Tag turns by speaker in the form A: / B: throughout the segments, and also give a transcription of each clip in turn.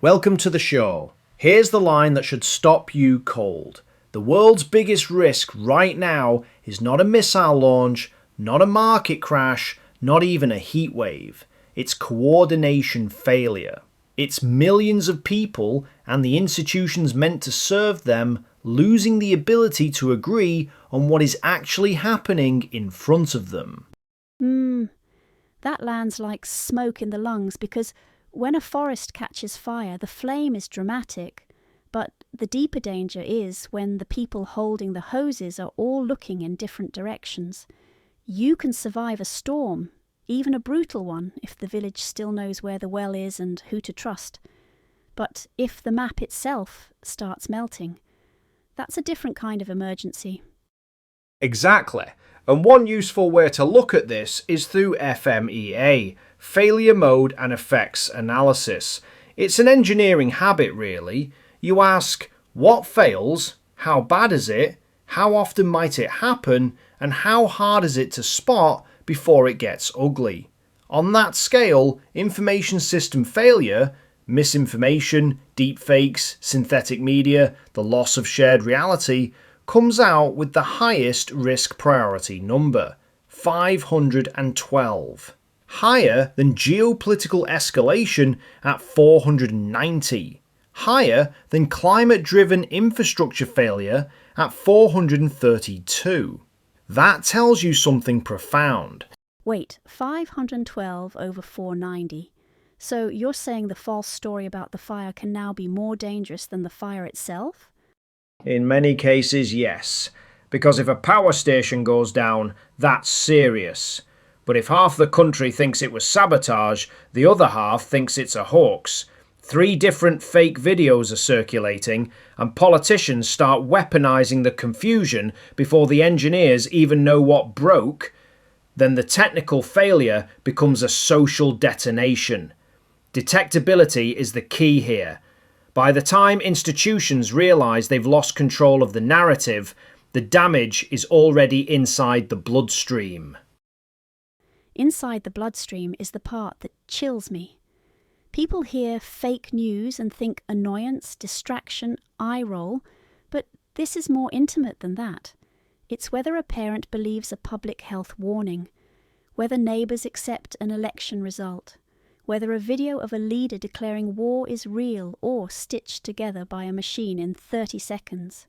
A: Welcome to the show. Here's the line that should stop you cold. The world's biggest risk right now is not a missile launch, not a market crash, not even a heat wave. It's coordination failure. It's millions of people and the institutions meant to serve them losing the ability to agree on what is actually happening in front of them.
B: That lands like smoke in the lungs because when a forest catches fire, the flame is dramatic, but the deeper danger is when the people holding the hoses are all looking in different directions. You can survive a storm, even a brutal one, if the village still knows where the well is and who to trust. But if the map itself starts melting, that's a different kind of emergency.
A: Exactly. And one useful way to look at this is through FMEA, Failure Mode and Effects Analysis. It's an engineering habit, really. You ask, what fails? How bad is it? How often might it happen? And how hard is it to spot before it gets ugly? On that scale, information system failure, misinformation, deepfakes, synthetic media, the loss of shared reality, comes out with the highest risk priority number, 512. Higher than geopolitical escalation at 490. Higher than climate-driven infrastructure failure at 432. That tells you something profound.
B: Wait, 512 over 490. So you're saying the false story about the fire can now be more dangerous than the fire itself?
A: In many cases, yes. Because if a power station goes down, that's serious. But if half the country thinks it was sabotage, the other half thinks it's a hoax. 3 different fake videos are circulating, and politicians start weaponizing the confusion before the engineers even know what broke, then the technical failure becomes a social detonation. Detectability is the key here. By the time institutions realise they've lost control of the narrative, the damage is already inside the bloodstream.
B: Inside the bloodstream is the part that chills me. People hear fake news and think annoyance, distraction, eye roll, but this is more intimate than that. It's whether a parent believes a public health warning, whether neighbours accept an election result, whether a video of a leader declaring war is real or stitched together by a machine in 30 seconds.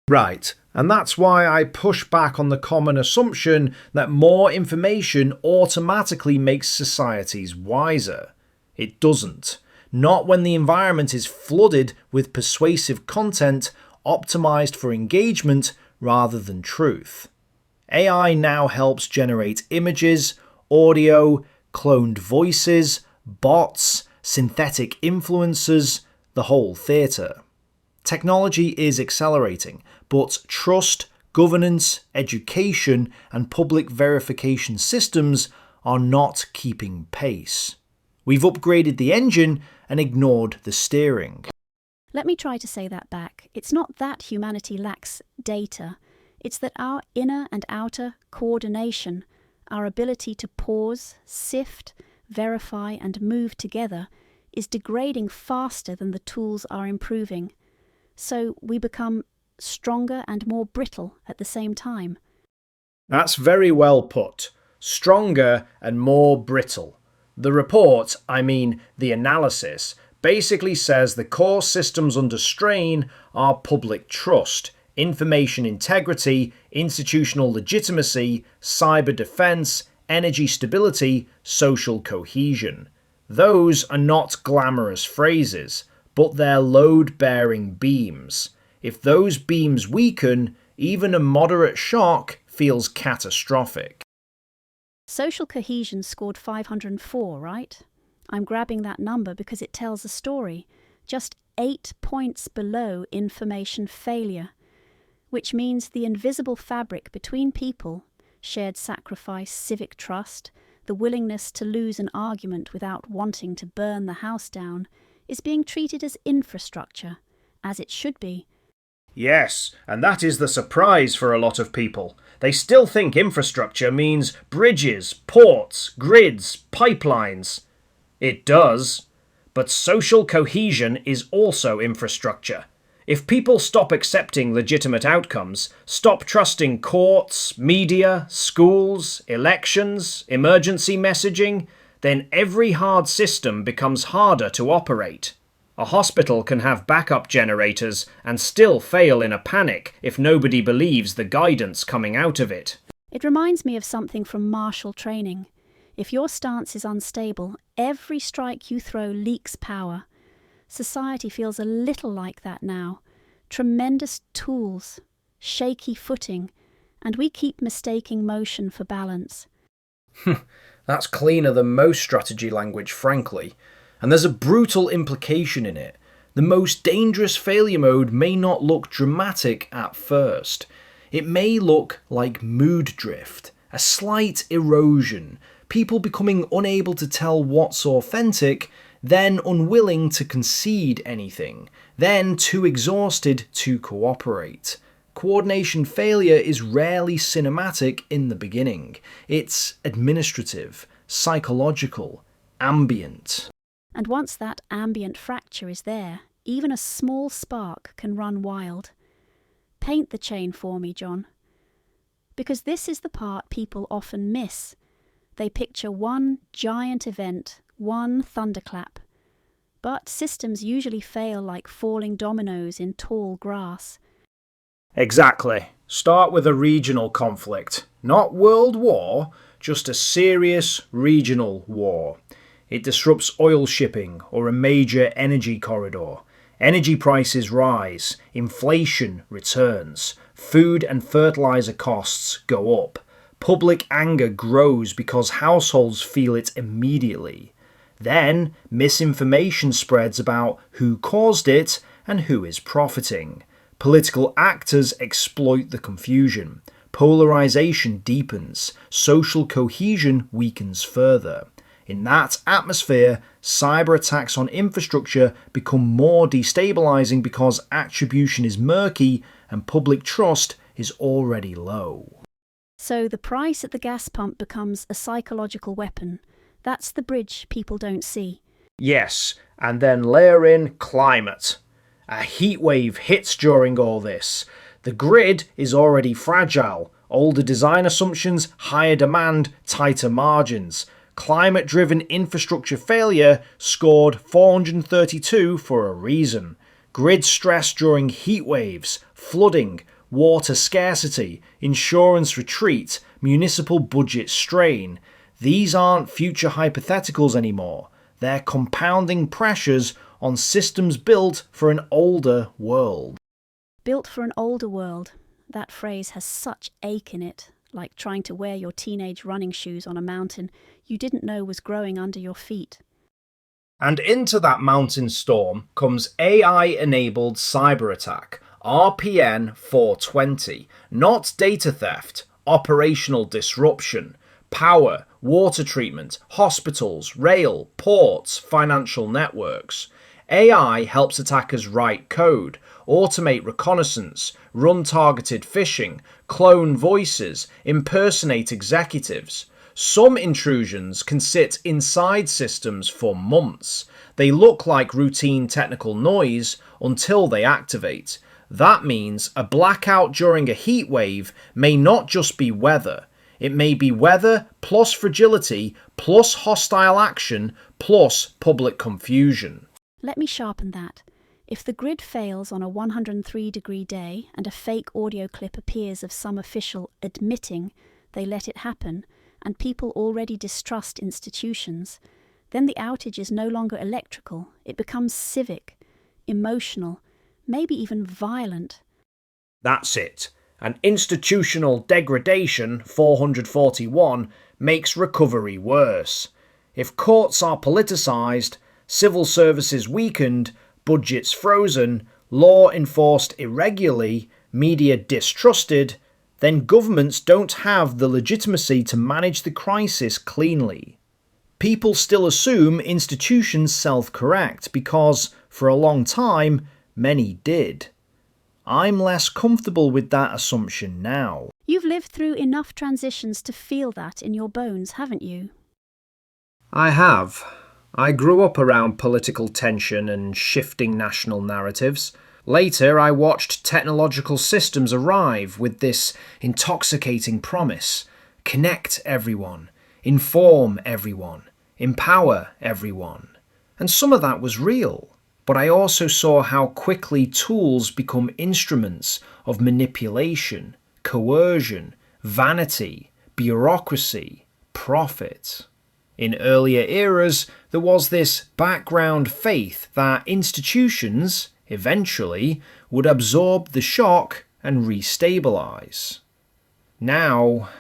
A: Right, and that's why I push back on the common assumption that more information automatically makes societies wiser. It doesn't. Not when the environment is flooded with persuasive content optimized for engagement rather than truth. AI now helps generate images, audio, cloned voices, bots, synthetic influencers, the whole theatre. Technology is accelerating, but trust, governance, education, and public verification systems are not keeping pace. We've upgraded the engine and ignored the steering.
B: Let me try to say that back. It's not that humanity lacks data. It's that our inner and outer coordination, our ability to pause, sift, verify, and move together, is degrading faster than the tools are improving. So we become stronger and more brittle at the same time.
A: That's very well put. Stronger and more brittle. The report, the analysis, basically says the core systems under strain are public trust, information integrity, institutional legitimacy, cyber defense, energy stability, social cohesion. Those are not glamorous phrases, but they're load-bearing beams. If those beams weaken, even a moderate shock feels catastrophic.
B: Social cohesion scored 504, right? I'm grabbing that number because it tells a story. Just 8 points below information failure, which means the invisible fabric between people, shared sacrifice, civic trust, the willingness to lose an argument without wanting to burn the house down, is being treated as infrastructure, as it should be.
A: Yes, and that is the surprise for a lot of people. They still think infrastructure means bridges, ports, grids, pipelines. It does, But social cohesion is also infrastructure. If people stop accepting legitimate outcomes, stop trusting courts, media, schools, elections, emergency messaging, then every hard system becomes harder to operate. A hospital can have backup generators and still fail in a panic if nobody believes the guidance coming out of it.
B: It reminds me of something from martial training. If your stance is unstable, every strike you throw leaks power. Society feels a little like that now. Tremendous tools, shaky footing, and we keep mistaking motion for balance.
A: That's cleaner than most strategy language, frankly. And there's a brutal implication in it. The most dangerous failure mode may not look dramatic at first. It may look like mood drift, a slight erosion, people becoming unable to tell what's authentic, then unwilling to concede anything, then too exhausted to cooperate. Coordination failure is rarely cinematic in the beginning. It's administrative, psychological, ambient.
B: And once that ambient fracture is there, even a small spark can run wild. Paint the chain for me, John. Because this is the part people often miss. They picture one giant event, one thunderclap. But systems usually fail like falling dominoes in tall grass.
A: Exactly. Start with a regional conflict. Not world war, just a serious regional war. It disrupts oil shipping or a major energy corridor. Energy prices rise, inflation returns, food and fertilizer costs go up. Public anger grows because households feel it immediately. Then, misinformation spreads about who caused it and who is profiting. Political actors exploit the confusion. Polarization deepens. Social cohesion weakens further. In that atmosphere, cyberattacks on infrastructure become more destabilizing because attribution is murky and public trust is already low.
B: So the price at the gas pump becomes a psychological weapon. That's the bridge people don't see.
A: Yes, and then layer in climate. A heat wave hits during all this. The grid is already fragile. Older design assumptions, higher demand, tighter margins. Climate-driven infrastructure failure scored 432 for a reason. Grid stress during heat waves, flooding, water scarcity, insurance retreat, municipal budget strain. These aren't future hypotheticals anymore. They're compounding pressures on systems built for an older world.
B: Built for an older world. That phrase has such ache in it, like trying to wear your teenage running shoes on a mountain you didn't know was growing under your feet.
A: And into that mountain storm comes AI-enabled cyberattack, RPN 420, not data theft, operational disruption, power, water treatment, hospitals, rail, ports, financial networks. AI helps attackers write code, automate reconnaissance, run targeted phishing, clone voices, impersonate executives. Some intrusions can sit inside systems for months. They look like routine technical noise until they activate. That means a blackout during a heat wave may not just be weather. It may be weather plus fragility plus hostile action plus public confusion.
B: Let me sharpen that. If the grid fails on a 103-degree day and a fake audio clip appears of some official admitting they let it happen, and people already distrust institutions, then the outage is no longer electrical. It becomes civic, emotional, maybe even violent.
A: That's it. An institutional degradation, 441, makes recovery worse. If courts are politicised, civil services weakened, budgets frozen, law enforced irregularly, media distrusted, then governments don't have the legitimacy to manage the crisis cleanly. People still assume institutions self-correct because, for a long time, many did. I'm less comfortable with that assumption now.
B: You've lived through enough transitions to feel that in your bones, haven't you?
A: I have. I grew up around political tension and shifting national narratives. Later, I watched technological systems arrive with this intoxicating promise: connect everyone, inform everyone, empower everyone. And some of that was real. But I also saw how quickly tools become instruments of manipulation, coercion, vanity, bureaucracy, profit. In earlier eras, there was this background faith that institutions, eventually, would absorb the shock and restabilize. Now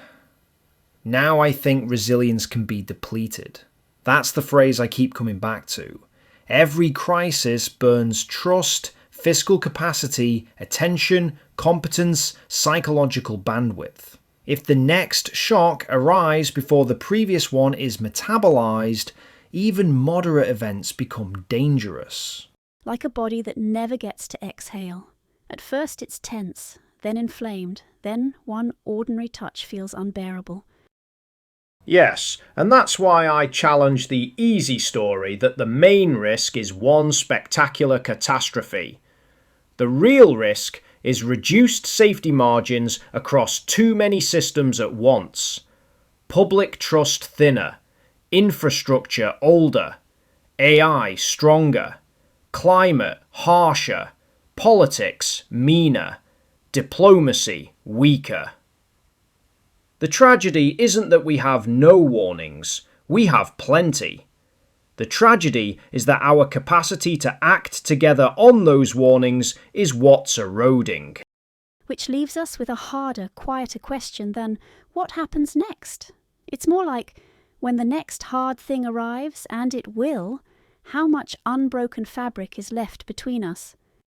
A: I think resilience can be depleted. That's the phrase I keep coming back to. Every crisis burns trust, fiscal capacity, attention, competence, psychological bandwidth. If the next shock arrives before the previous one is metabolized, even moderate events become dangerous.
B: Like a body that never gets to exhale. At first it's tense, then inflamed, then one ordinary touch feels unbearable.
A: Yes, and that's why I challenge the easy story that the main risk is one spectacular catastrophe. The real risk is reduced safety margins across too many systems at once. Public trust thinner, infrastructure older, AI stronger, climate harsher, politics meaner, diplomacy weaker. The tragedy isn't that we have no warnings, we have plenty. The tragedy is that our capacity to act together on those warnings is what's eroding.
B: Which leaves us with a harder, quieter question than, what happens next? It's more like, when the next hard thing arrives, and it will, how much unbroken fabric is left between us?